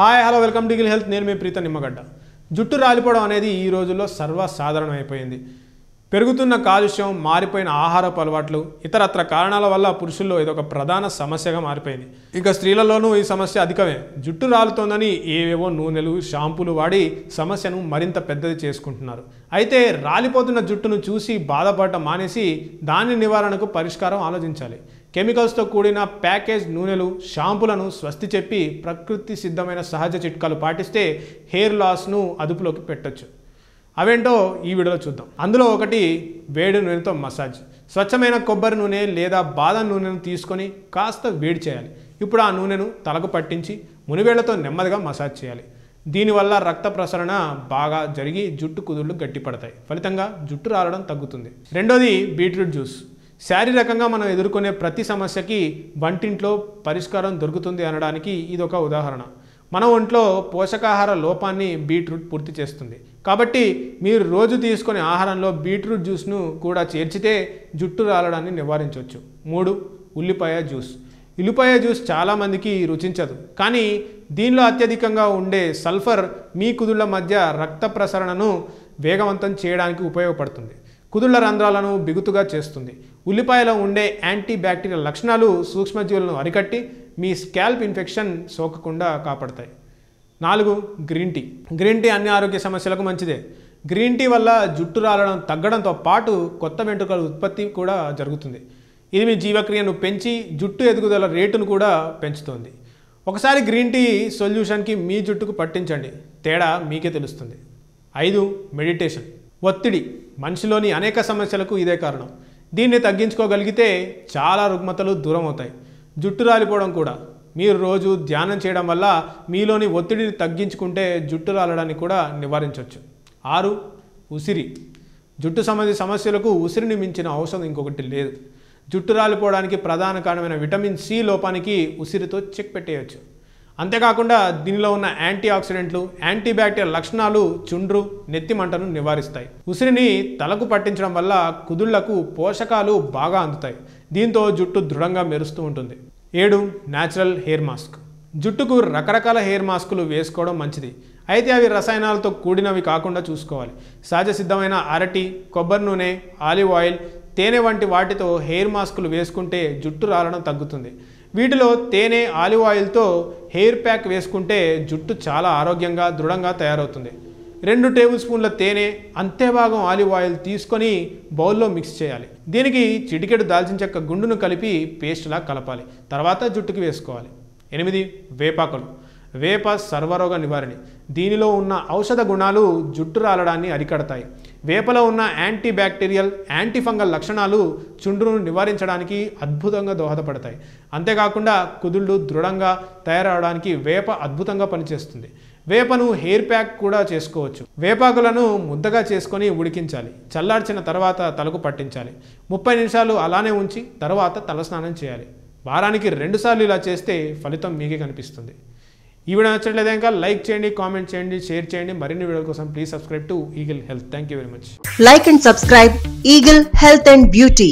Hi hello welcome to eagle health. నేను మీ ప్రీత నిమ్మగడ్డ. జుట్టు రాలిపోవడం అనేది ఈ రోజుల్లో సర్వసాధారణమైపోయింది. పెరుగుతున్న కాలుష్యం, మారిపోయిన ఆహారపు అలవాట్లు, ఇతరత్ర కారణాల వల్ల పురుషుల్లో ఇదొక ప్రధాన సమస్యగా మారిపోయింది. ఇక స్త్రీలలోనూ ఈ సమస్య అధికమే. జుట్టు రాలుతోందని ఏవేవో నూనెలు, షాంపూలు వాడి సమస్యను మరింత పెద్దది చేసుకుంటున్నారు. అయితే రాలిపోతున్న జుట్టును చూసి బాధపడటం మానేసి దాని నివారణకు పరిష్కారం ఆలోచించాలి. కెమికల్స్తో కూడిన ప్యాకేజ్ నూనెలు, షాంపూలను స్వస్తి చెప్పి ప్రకృతి సిద్ధమైన సహజ చిట్కాలు పాటిస్తే హెయిర్ లాస్ను అదుపులోకి పెట్టొచ్చు. అవేంటో ఈ వీడియోలో చూద్దాం. అందులో ఒకటి వేడి నూనెతో మసాజ్. స్వచ్ఛమైన కొబ్బరి నూనె లేదా బాదం నూనెను తీసుకొని కాస్త వేడి చేయాలి. ఇప్పుడు ఆ నూనెను తలకు పట్టించి మునివేళ్లతో నెమ్మదిగా మసాజ్ చేయాలి. దీనివల్ల రక్త ప్రసరణ బాగా జరిగి జుట్టు కుదుళ్ళు గట్టిపడతాయి. ఫలితంగా జుట్టు రాలడం తగ్గుతుంది. రెండోది బీట్రూట్ జ్యూస్. శారీరకంగా మనం ఎదుర్కొనే ప్రతి సమస్యకి వంటింట్లో పరిష్కారం దొరుకుతుంది అనడానికి ఇదొక ఉదాహరణ. మన ఒంట్లో పోషకాహార లోపాన్ని బీట్రూట్ పూర్తి చేస్తుంది. కాబట్టి మీరు రోజు తీసుకునే ఆహారంలో బీట్రూట్ జ్యూస్ను కూడా చేర్చితే జుట్టు రాలడాన్ని నివారించవచ్చు. 3. ఉల్లిపాయ జ్యూస్. ఉల్లిపాయ జ్యూస్ చాలామందికి రుచించదు, కానీ దీనిలో అత్యధికంగా ఉండే సల్ఫర్ మీ కుదుళ్ళ మధ్య రక్త ప్రసరణను వేగవంతం చేయడానికి ఉపయోగపడుతుంది. కుదుళ్ళ రంధ్రాలను బిగుతుగా చేస్తుంది. ఉల్లిపాయలో ఉండే యాంటీ బ్యాక్టీరియల్ లక్షణాలు సూక్ష్మజీవులను అరికట్టి మీ స్కాల్ప్ ఇన్ఫెక్షన్ సోకకుండా కాపాడతాయి. 4. Green tea. గ్రీన్ టీ అన్ని ఆరోగ్య సమస్యలకు మంచిదే. గ్రీన్ టీ వల్ల జుట్టు రాలడం తగ్గడంతో పాటు కొత్త వెంట్రుకల ఉత్పత్తి కూడా జరుగుతుంది. ఇది మీ జీవక్రియను పెంచి జుట్టు ఎదుగుదల రేటును కూడా పెంచుతుంది. ఒకసారి గ్రీన్ టీ సొల్యూషన్కి మీ జుట్టుకు పట్టించండి, తేడా మీకే తెలుస్తుంది. 5. మెడిటేషన్. ఒత్తిడి మనిషిలోని అనేక సమస్యలకు ఇదే కారణం. దీన్ని తగ్గించుకోగలిగితే చాలా రుగ్మతలు దూరం అవుతాయి, జుట్టు రాలిపోవడం కూడా. మీరు రోజు ధ్యానం చేయడం వల్ల మీలోని ఒత్తిడిని తగ్గించుకుంటే జుట్టు రాలడాన్ని కూడా నివారించవచ్చు. 6. ఉసిరి. జుట్టు సంబంధిత సమస్యలకు ఉసిరిని మించిన ఔషధం ఇంకొకటి లేదు. జుట్టు రాలిపోవడానికి ప్రధాన కారణమైన విటమిన్ సి లోపానికి ఉసిరితో చెక్ పెట్టేయచ్చు. అంతేకాకుండా దీనిలో ఉన్న యాంటీ ఆక్సిడెంట్లు, యాంటీ బ్యాక్టీరియల్ లక్షణాలు చుండ్రు, నెత్తి మంటను నివారిస్తాయి. ఉసిరిని తలకు పట్టించడం వల్ల కుదుళ్లకు పోషకాలు బాగా అందుతాయి. దీంతో జుట్టు దృఢంగా మెరుస్తూ ఉంటుంది. 7. Natural hair mask. జుట్టుకు రకరకాల హెయిర్ మాస్కులు వేసుకోవడం మంచిది, అయితే అవి రసాయనాలతో కూడినవి కాకుండా చూసుకోవాలి. సహజ సిద్ధమైన అరటి, కొబ్బరి నూనె, ఆలివ్ ఆయిల్, తేనె వంటి వాటితో హెయిర్ మాస్కులు వేసుకుంటే జుట్టు రాలడం తగ్గుతుంది. వీటిలో తేనె, ఆలివ్ ఆయిల్తో హెయిర్ ప్యాక్ వేసుకుంటే జుట్టు చాలా ఆరోగ్యంగా, దృఢంగా తయారవుతుంది. 2 టేబుల్ స్పూన్ల తేనె, అంతే భాగం ఆలివ్ ఆయిల్ తీసుకొని బౌల్లో మిక్స్ చేయాలి. దీనికి చిటికెడు దాల్చిన చెక్క గుండును కలిపి పేస్ట్లా కలపాలి. తర్వాత జుట్టుకి వేసుకోవాలి. 8. వేపాకులు. వేప సర్వరోగ నివారణి. దీనిలో ఉన్న ఔషధ గుణాలు జుట్టు రాలడాన్ని అరికడతాయి. వేపలో ఉన్న యాంటీ బ్యాక్టీరియల్, యాంటీ ఫంగల్ లక్షణాలు చుండ్రును నివారించడానికి అద్భుతంగా దోహదపడతాయి. అంతేకాకుండా కుదుళ్ళు దృఢంగా తయారవడానికి వేప అద్భుతంగా పనిచేస్తుంది. వేపను హెయిర్ ప్యాక్ కూడా చేసుకోవచ్చు. వేపాకులను ముద్దగా చేసుకొని ఉడికించాలి. చల్లార్చిన తర్వాత తలకు పట్టించాలి. 30 నిమిషాలు అలానే ఉంచి తర్వాత తలస్నానం చేయాలి. వారానికి 2 సార్లు ఇలా చేస్తే ఫలితం మీకే కనిపిస్తుంది. ఈ వీడియో నచ్చట్లేదు ఇంకా లైక్ చేయండి, కామెంట్ చేయండి, షేర్ చేయండి. మరిన్ని వీడియోల కోసం please subscribe to eagle health. Thank you very much. Like and subscribe Eagle Health and Beauty.